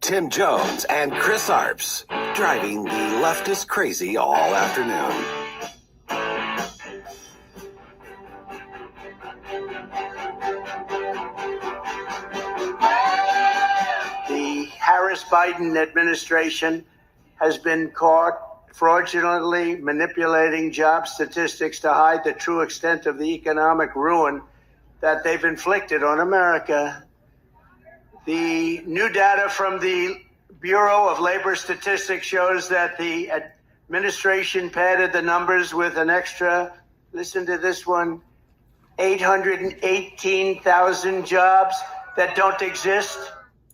Tim Jones and Chris Arps, driving the leftist crazy all afternoon. The Harris-Biden administration has been caught fraudulently manipulating job statistics to hide the true extent of the economic ruin that they've inflicted on America. The new data from the Bureau of Labor Statistics shows that the administration padded the numbers with an extra, listen to this one, 818,000 jobs that don't exist.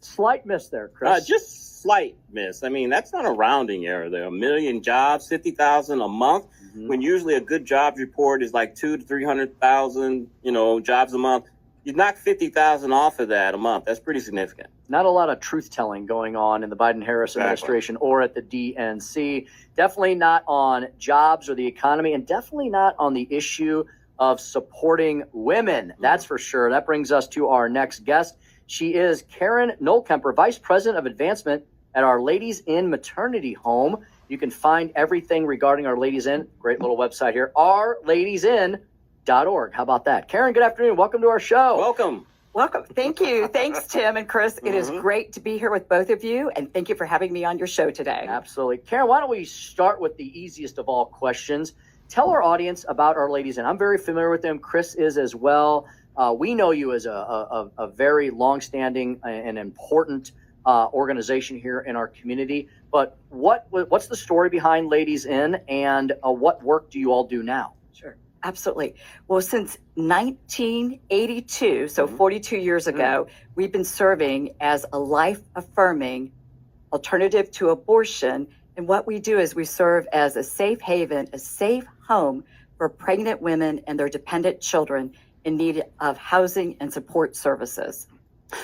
Slight miss there, Chris. Just slight miss. I mean, that's not a rounding error there. 1 million jobs, 50,000 a month, when usually a good jobs report is like 200,000 to 300,000, jobs a month. You knock 50,000 off of that a month. That's pretty significant. Not a lot of truth-telling going on in the Biden-Harris administration or at the DNC. Definitely not on jobs or the economy, and definitely not on the issue of supporting women. That's for sure. That brings us to our next guest. She is Karen Nolkemper, Vice President of Advancement at Our Ladies Inn Maternity Home. You can find everything regarding Our Ladies Inn. Great little website here, ourladiesinn.org. How about that? Karen, good afternoon. Welcome to our show. Welcome. Welcome. Thank you. Thanks, Tim and Chris. It is great to be here with both of you, and thank you for having me on your show today. Absolutely. Karen, why don't we start with the easiest of all questions? Tell our audience about Our Ladies Inn. I'm very familiar with them. Chris is as well. We know you as a very longstanding and important organization here in our community. But what's the story behind Ladies Inn, and what work do you all do now? Sure. Absolutely. Well, since 1982, so 42 years ago, we've been serving as a life-affirming alternative to abortion. And what we do is we serve as a safe haven, a safe home for pregnant women and their dependent children in need of housing and support services.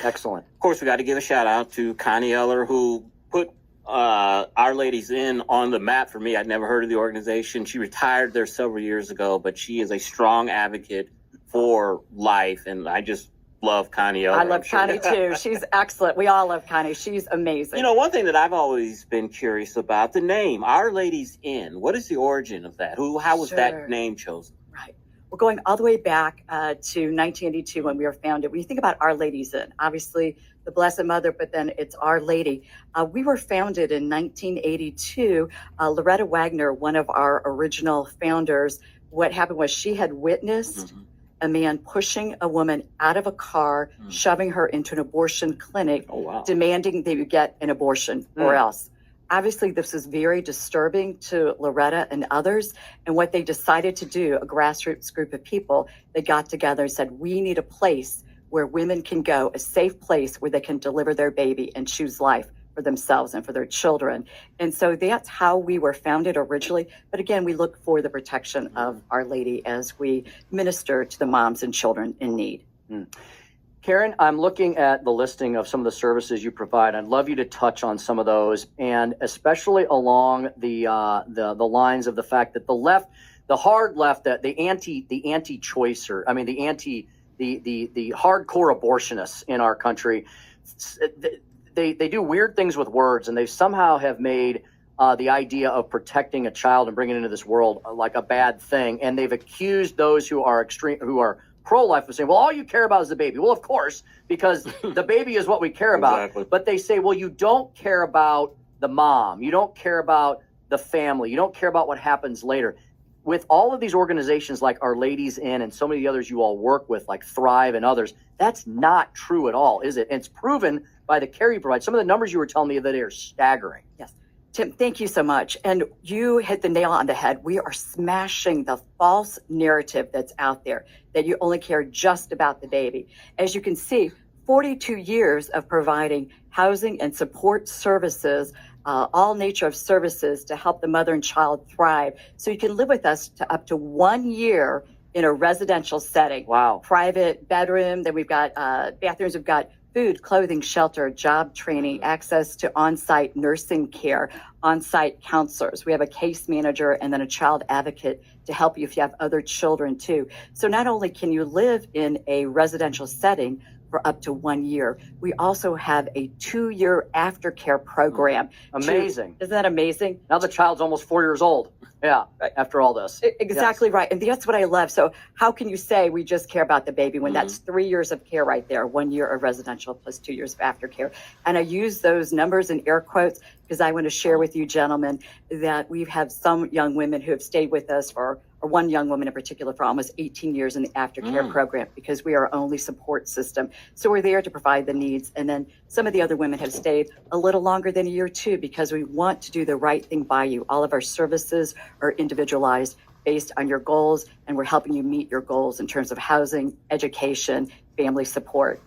Excellent. Of course, we got to give a shout out to Connie Eller, who put Our Ladies Inn on the map for me. I'd never heard of the organization. She retired there several years ago, but she is a strong advocate for life, and I just love Connie Eller. I love Connie too. She's excellent. We all love Connie. She's amazing. One thing that I've always been curious about, the name Our Ladies Inn. What is the origin of that? How was that name chosen? Right. We're going all the way back to 1982 when we were founded. When you think about Our Ladies Inn, obviously the Blessed Mother, but then it's Our Lady. We were founded in 1982. Loretta Wagner, one of our original founders, what happened was she had witnessed a man pushing a woman out of a car, shoving her into an abortion clinic, demanding that you get an abortion or else. Obviously, this is very disturbing to Loretta and others. And what they decided to do, a grassroots group of people, they got together and said, we need a place where women can go, a safe place where they can deliver their baby and choose life for themselves and for their children. And so that's how we were founded originally. But again, we look for the protection of Our Lady as we minister to the moms and children in need. Karen, I'm looking at the listing of some of the services you provide. I'd love you to touch on some of those, and especially along the lines of the fact that the left, the hard left, the anti-choicer, I mean the hardcore abortionists in our country, they do weird things with words, and they somehow have made the idea of protecting a child and bringing it into this world like a bad thing, and they've accused those who are pro-life of saying, well, all you care about is the baby. Well, of course, because the baby is what we care about. Exactly. But they say, well, you don't care about the mom. You don't care about the family. You don't care about what happens later. With all of these organizations like Our Ladies Inn and so many others you all work with, like Thrive and others, that's not true at all, is it? And it's proven by the care you provide. Some of the numbers you were telling me that are staggering. Yes. Tim, thank you so much. And you hit the nail on the head. We are smashing the false narrative that's out there that you only care just about the baby. As you can see, 42 years of providing housing and support services, all nature of services to help the mother and child thrive. So you can live with us to up to 1 year in a residential setting. Wow. Private bedroom, then we've got bathrooms, we've got food, clothing, shelter, job training, access to on-site nursing care, on-site counselors. We have a case manager and then a child advocate to help you if you have other children too. So not only can you live in a residential setting for up to 1 year. We also have a 2-year aftercare program. Amazing. Isn't that amazing? Now the child's almost 4 years old. Yeah, after all this. Exactly right. And that's what I love. So how can you say we just care about the baby when that's 3 years of care right there, 1 year of residential plus 2 years of aftercare? And I use those numbers in air quotes because I want to share with you, gentlemen, that we have some young women who have stayed with us or one young woman in particular for almost 18 years in the aftercare program because we are our only support system. So we're there to provide the needs. And then some of the other women have stayed a little longer than a year too, because we want to do the right thing by you. All of our services are individualized based on your goals, and we're helping you meet your goals in terms of housing, education, family support,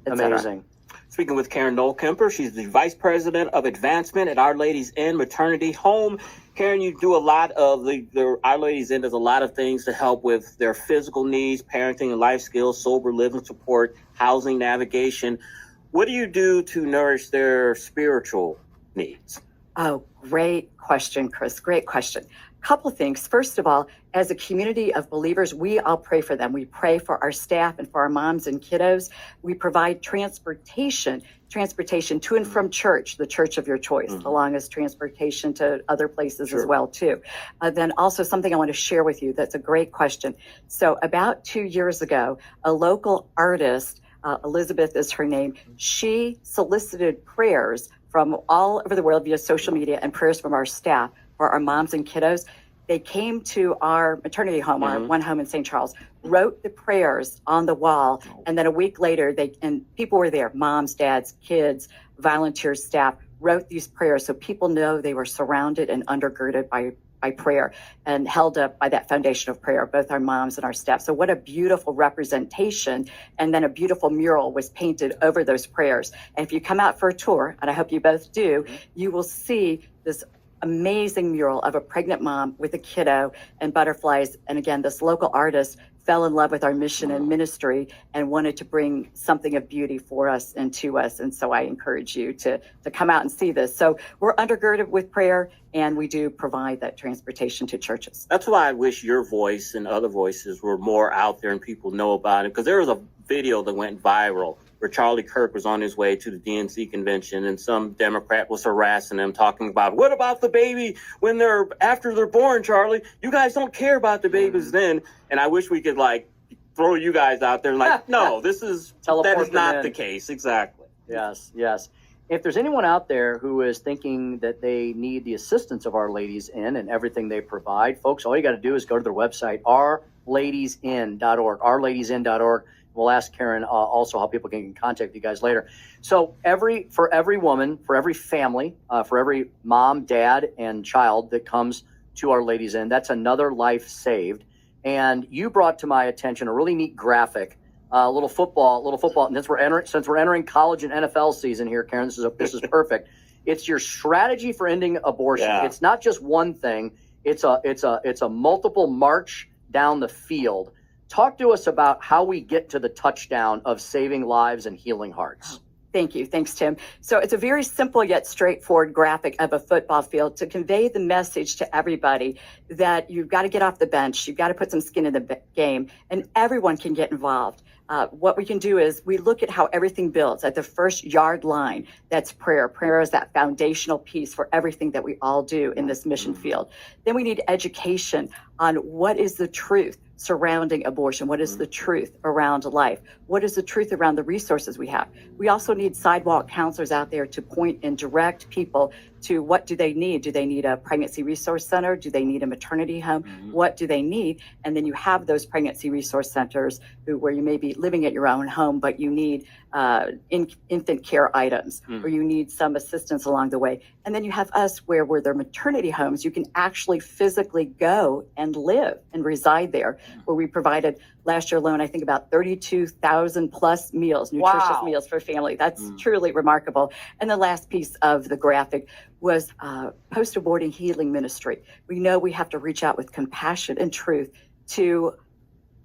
etc. Amazing. Speaking with Karen Nolkemper, she's the Vice President of Advancement at Our Ladies Inn Maternity Home. Karen, you do a lot of the Our Ladies Inn does a lot of things to help with their physical needs, parenting and life skills, sober living support, housing navigation. What do you do to nourish their spiritual needs? Oh, great question, Chris. Great question. Couple of things. First of all, as a community of believers, we all pray for them. We pray for our staff and for our moms and kiddos. We provide transportation to and from church, the church of your choice, along as transportation to other places as well, too. Then also something I want to share with you that's a great question. So about 2 years ago, a local artist, Elizabeth is her name, she solicited prayers from all over the world via social media and prayers from our staff for our moms and kiddos. They came to our maternity home, our one home in St. Charles, wrote the prayers on the wall, and then a week later, people were there, moms, dads, kids, volunteers, staff, wrote these prayers so people know they were surrounded and undergirded by prayer and held up by that foundation of prayer, both our moms and our staff. So what a beautiful representation. And then a beautiful mural was painted over those prayers. And if you come out for a tour, and I hope you both do, you will see this amazing mural of a pregnant mom with a kiddo and butterflies. And again, this local artist fell in love with our mission and ministry and wanted to bring something of beauty for us and to us. And so I encourage you to come out and see this. So we're undergirded with prayer, and we do provide that transportation to churches. That's why I wish your voice and other voices were more out there and people know about it, because there was a video that went viral where Charlie Kirk was on his way to the DNC convention and some Democrat was harassing him, talking about, what about the baby when after they're born, Charlie? You guys don't care about the babies then. And I wish we could throw you guys out there and no, that is not the case. Exactly. Yes. If there's anyone out there who is thinking that they need the assistance of Our Ladies Inn and everything they provide, folks, all you got to do is go to their website, ourladiesinn.org, ourladiesinn.org. We'll ask Karen also how people can get in contact with you guys later. So for every woman, for every family, for every mom, dad, and child that comes to Our Ladies Inn, that's another life saved. And you brought to my attention a really neat graphic, a little football. And since we're entering college and NFL season here, Karen, this is perfect. It's your strategy for ending abortion. Yeah. It's not just one thing. It's a multiple march down the field. Talk to us about how we get to the touchdown of saving lives and healing hearts. Thank you. Thanks, Tim. So it's a very simple yet straightforward graphic of a football field to convey the message to everybody that you've got to get off the bench. You've got to put some skin in the game, and everyone can get involved. What we can do is we look at how everything builds at the first yard line. That's prayer. Prayer is that foundational piece for everything that we all do in this mission field. Then we need education on what is the truth surrounding abortion. What is the truth around life? What is the truth around the resources we have? We also need sidewalk counselors out there to point and direct people to what do they need? Do they need a pregnancy resource center? Do they need a maternity home? What do they need? And then you have those pregnancy resource centers where you may be living at your own home, but you need infant care items, or you need some assistance along the way. And then you have us where they're maternity homes. You can actually physically go and live and reside there, where we provided last year alone, I think about 32,000 plus meals, nutritious meals for family. That's truly remarkable. And the last piece of the graphic was post-aborting healing ministry. We know we have to reach out with compassion and truth to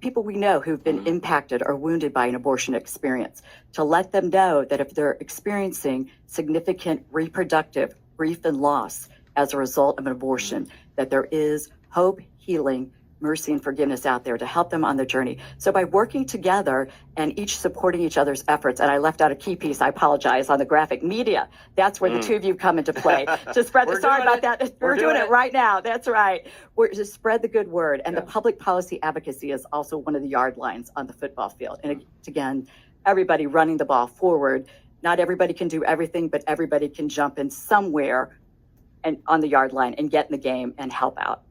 people we know who've been impacted or wounded by an abortion experience, to let them know that if they're experiencing significant reproductive grief and loss as a result of an abortion, that there is hope, healing, mercy and forgiveness out there to help them on their journey. So by working together and each supporting each other's efforts, and I left out a key piece, I apologize, on the graphic media. That's where the two of you come into play. To spread the, sorry about that. We're doing it right now. That's right. We're to spread the good word. And the public policy advocacy is also one of the yard lines on the football field. And again, everybody running the ball forward. Not everybody can do everything, but everybody can jump in somewhere and on the yard line and get in the game and help out.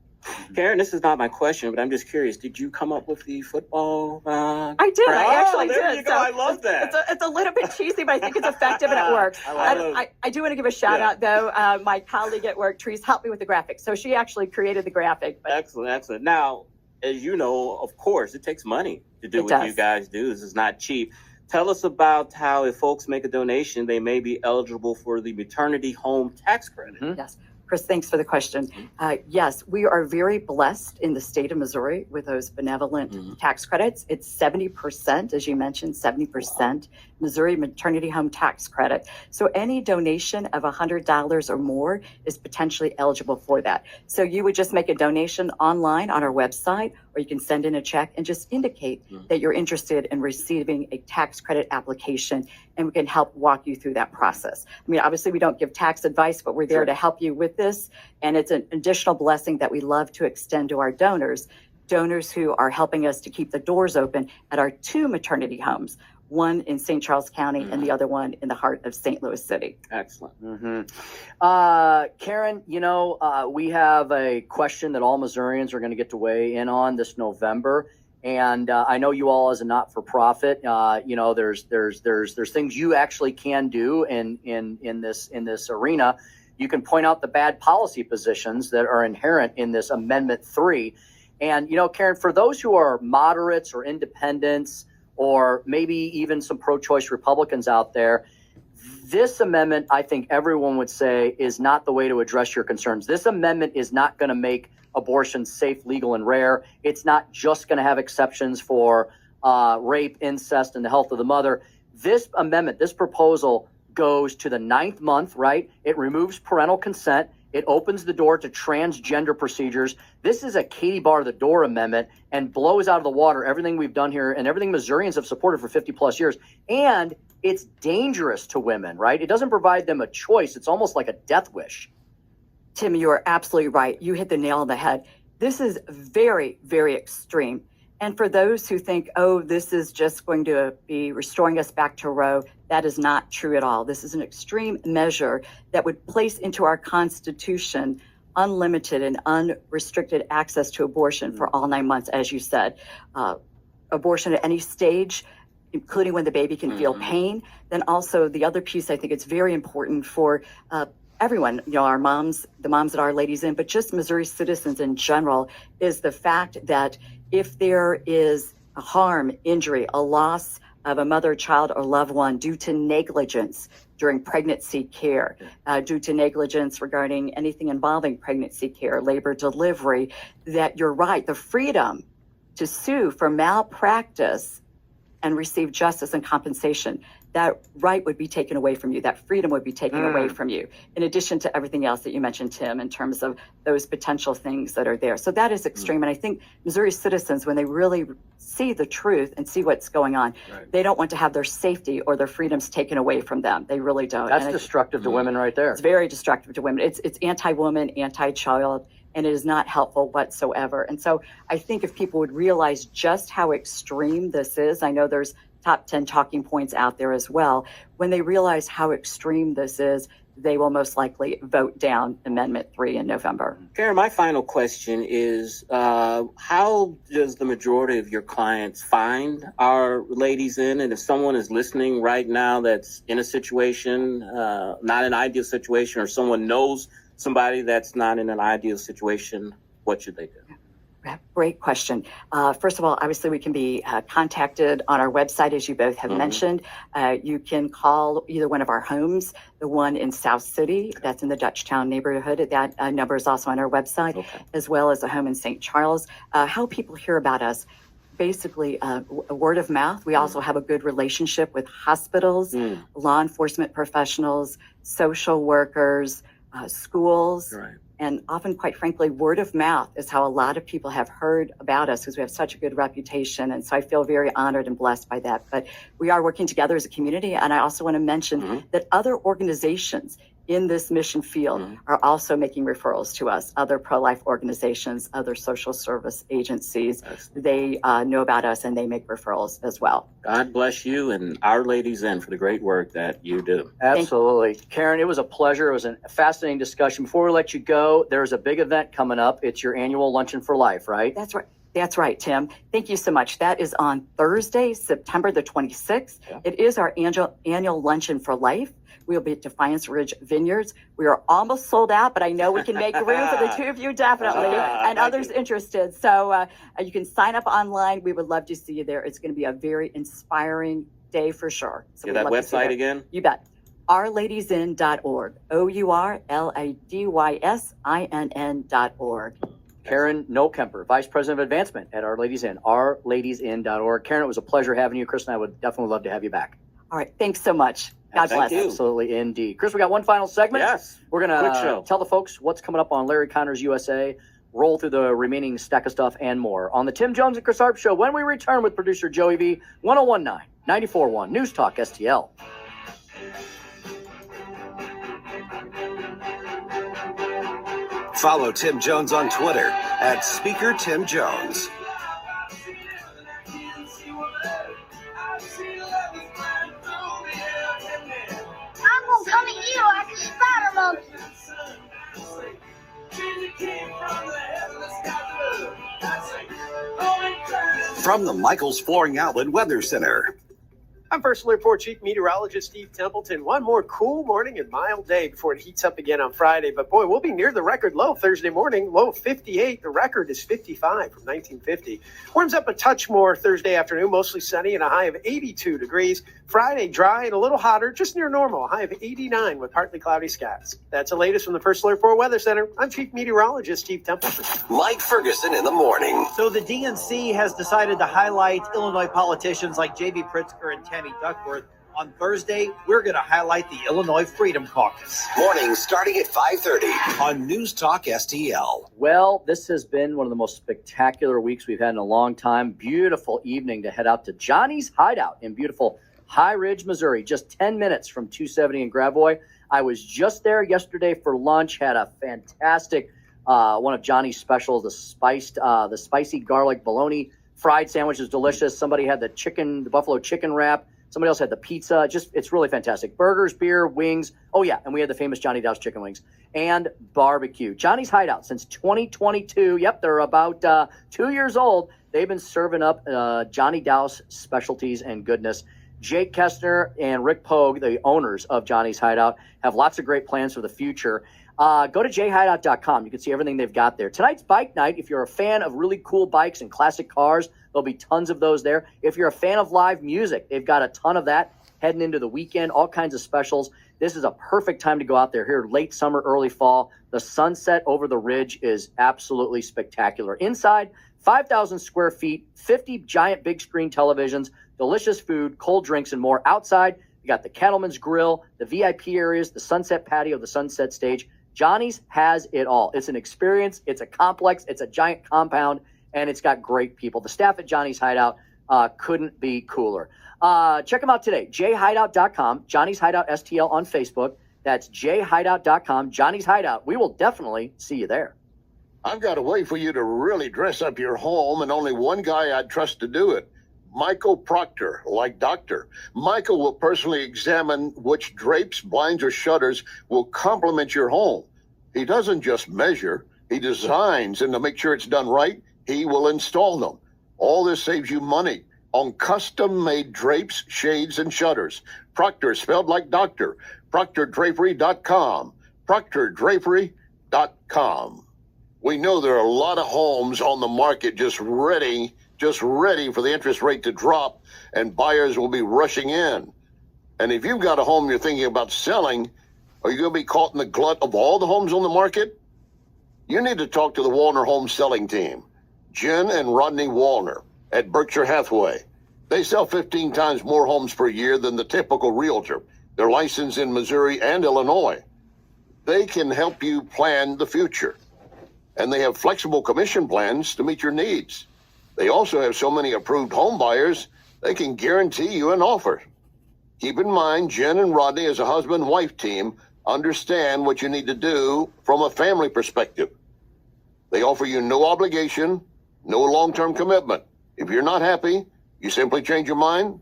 Karen, this is not my question, but I'm just curious. Did you come up with the football? I did. I actually there did. You go. I love that. It's a little bit cheesy, but I think it's effective and it works. I do want to give a shout out, though. My colleague at work, Therese, helped me with the graphic. So she actually created the graphic. But... Excellent. Now, as you know, of course, it takes money to do what you guys do. This is not cheap. Tell us about how if folks make a donation, they may be eligible for the maternity home tax credit. Mm-hmm. Yes. Chris, thanks for the question. Yes, we are very blessed in the state of Missouri with those benevolent tax credits. It's 70%, as you mentioned, 70% Missouri maternity home tax credit. So any donation of $100 or more is potentially eligible for that. So you would just make a donation online on our website, or you can send in a check and just indicate that you're interested in receiving a tax credit application, and we can help walk you through that process. I mean, obviously we don't give tax advice, but we're there to help you with this. And it's an additional blessing that we love to extend to our donors who are helping us to keep the doors open at our two maternity homes, one in St. Charles County and the other one in the heart of St. Louis City. Excellent. Karen, we have a question that all Missourians are going to get to weigh in on this November. And I know you all as a not-for-profit, there's things you actually can do in this arena. You can point out the bad policy positions that are inherent in this Amendment 3. And, Karen, for those who are moderates or independents, or maybe even some pro-choice Republicans out there, this amendment, I think everyone would say, is not the way to address your concerns. This amendment is not going to make abortion safe, legal, and rare. It's not just going to have exceptions for rape, incest, and the health of the mother. This amendment, this proposal goes to the 9th month, right? It removes parental consent. It opens the door to transgender procedures. This is a Katie bar the door amendment and blows out of the water everything we've done here and everything Missourians have supported for 50 plus years. And it's dangerous to women, right? It doesn't provide them a choice. It's almost like a death wish. Tim, you are absolutely right. You hit the nail on the head. This is very, very extreme. And for those who think, oh, this is just going to be restoring us back to Roe, that is not true at all. This is an extreme measure that would place into our Constitution unlimited and unrestricted access to abortion for all 9 months, as you said. Abortion at any stage, including when the baby can feel pain. Then also the other piece, I think it's very important for everyone, our moms, the moms at Our Ladies Inn, but just Missouri citizens in general, is the fact that if there is a harm, injury, a loss of a mother, child, or loved one due to negligence during pregnancy care, due to negligence regarding anything involving pregnancy care, labor, delivery, that you're right, the freedom to sue for malpractice and receive justice and compensation, that right would be taken away from you. That freedom would be taken away from you, in addition to everything else that you mentioned, Tim, in terms of those potential things that are there. So that is extreme. And I think Missouri citizens, when they really see the truth and see what's going on, they don't want to have their safety or their freedoms taken away from them. They really don't. That's destructive to women right there. It's very destructive to women. It's anti-woman, anti-child, and it is not helpful whatsoever. And so I think if people would realize just how extreme this is, I know there's top 10 talking points out there as well. When they realize how extreme this is, they will most likely vote down Amendment 3 in November. Karen, my final question is, how does the majority of your clients find Our Ladies Inn? And if someone is listening right now that's in a situation, not an ideal situation, or someone knows somebody that's not in an ideal situation, what should they do? Great question. First of all, obviously we can be contacted on our website, as you both have mentioned. You can call either one of our homes, the one in South City, that's in the Dutchtown neighborhood. That number is also on our website, as well as a home in St. Charles. How people hear about us, basically word of mouth. We also have a good relationship with hospitals, law enforcement professionals, social workers, schools. And often, quite frankly, word of mouth is how a lot of people have heard about us because we have such a good reputation. And so I feel very honored and blessed by that. But we are working together as a community. And I also want to mention that other organizations in this mission field are also making referrals to us, other pro-life organizations, other social service agencies. They know about us and they make referrals as well. God bless you and Our Ladies In for the great work that you do. Absolutely. Karen, it was a pleasure. It was a fascinating discussion. Before we let you go, there's a big event coming up. It's your annual Luncheon for Life, right? That's right. That's right, Tim. Thank you so much. That is on Thursday, September the 26th. Yeah. It is our annual Luncheon for Life. We'll be at Defiance Ridge Vineyards. We are almost sold out, but I know we can make room for the two of you, definitely, and others interested. So you can sign up online. We would love to see you there. It's going to be a very inspiring day for sure. So that website again? You bet. ourladiesin.org. OurLadiesInn.org. Karen Nolkemper, Vice President of Advancement at Our Ladies In, ourladiesin.org. Karen, it was a pleasure having you. Chris and I would definitely love to have you back. All right. Thanks so much. God bless. You. Absolutely, indeed. Chris, we got one final segment. Yes. We're going to tell the folks what's coming up on Larry Connor's USA, roll through the remaining stack of stuff, and more on the Tim Jones and Chris Harp Show when we return with producer Joey V. 1019, 94.1 News Talk STL. Follow Tim Jones on Twitter at Speaker Tim Jones. I'm gonna come at you like a spider monkey. From the Michaels Flooring Outlet Weather Center. I'm First Alert 4 Chief Meteorologist Steve Templeton. One more cool morning and mild day before it heats up again on Friday. But boy, we'll be near the record low Thursday morning. Low 58. The record is 55 from 1950. Warms up a touch more Thursday afternoon, mostly sunny and a high of 82 degrees. Friday, dry and a little hotter, just near normal, a high of 89 with partly cloudy skies. That's the latest from the First Alert 4 Weather Center. I'm Chief Meteorologist Steve Templeton. Mike Ferguson in the morning. So the DNC has decided to highlight Illinois politicians like J.B. Pritzker and Tammy Duckworth. On Thursday, we're going to highlight the Illinois Freedom Caucus. Morning starting at 5:30 on News Talk STL. Well, this has been one of the most spectacular weeks we've had in a long time. Beautiful evening to head out to Johnny's Hideout in beautiful High Ridge, Missouri, just 10 minutes from 270 in Gravois. I was just there yesterday for lunch, had a fantastic one of Johnny's specials, the spicy garlic bologna fried sandwich is delicious. Somebody had the buffalo chicken wrap. Somebody else had the pizza. It's really fantastic. Burgers, beer, wings. Oh, yeah, and we had the famous Johnny Dow's chicken wings and barbecue. Johnny's Hideout since 2022. Yep, they're about 2 years old. They've been serving up Johnny Dow's specialties and goodness. Jake Kestner and Rick Pogue, the owners of Johnny's Hideout, have lots of great plans for the future. Go to jhideout.com. You can see everything they've got there. Tonight's bike night. If you're a fan of really cool bikes and classic cars, there'll be tons of those there. If you're a fan of live music, they've got a ton of that heading into the weekend, all kinds of specials. This is a perfect time to go out there here, late summer, early fall. The sunset over the ridge is absolutely spectacular. Inside, 5,000 square feet, 50 giant big screen televisions, delicious food, cold drinks, and more. Outside, you got the Cattleman's Grill, the VIP areas, the sunset patio, the sunset stage. Johnny's has it all. It's an experience. It's a complex. It's a giant compound, and it's got great people. The staff at Johnny's Hideout couldn't be cooler. Check them out today. jhideout.com, Johnny's Hideout STL on Facebook. That's jhideout.com, Johnny's Hideout. We will definitely see you there. I've got a way for you to really dress up your home, and only one guy I'd trust to do it. Michael Proctor, like doctor. Michael will personally examine which drapes, blinds, or shutters will complement your home. He doesn't just measure, he designs, and to make sure it's done right, he will install them. All this saves you money on custom-made drapes, shades, and shutters. Proctor, spelled like doctor. ProctorDrapery.com. ProctorDrapery.com. We know there are a lot of homes on the market just ready for the interest rate to drop, and buyers will be rushing in. And if you've got a home you're thinking about selling, are you going to be caught in the glut of all the homes on the market? You need to talk to the Wallner Home Selling Team, Jen and Rodney Wallner at Berkshire Hathaway. They sell 15 times more homes per year than the typical realtor. They're licensed in Missouri and Illinois. They can help you plan the future. And they have flexible commission plans to meet your needs. They also have so many approved home buyers, they can guarantee you an offer. Keep in mind, Jen and Rodney, as a husband-wife team, understand what you need to do from a family perspective. They offer you no obligation, no long-term commitment. If you're not happy, you simply change your mind,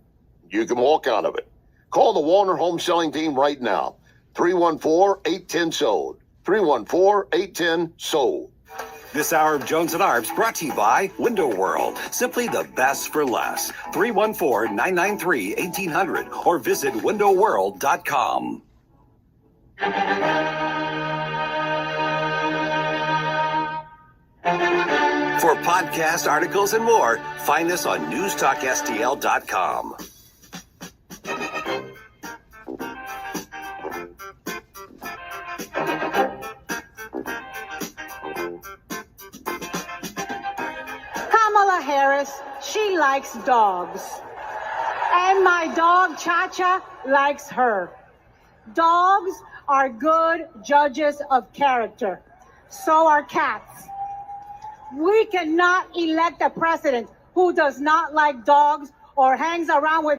you can walk out of it. Call the Warner Home Selling Team right now. 314-810-SOLD. 314-810-SOLD. This hour of Jones and Arbs brought to you by Window World. Simply the best for less. 314-993-1800 or visit windowworld.com. For podcast articles and more, find us on newstalkstl.com. Kamala Harris, she likes dogs. And my dog Cha-Cha likes her. Dogs are good judges of character. So are cats. We cannot elect a president who does not like dogs or hangs around with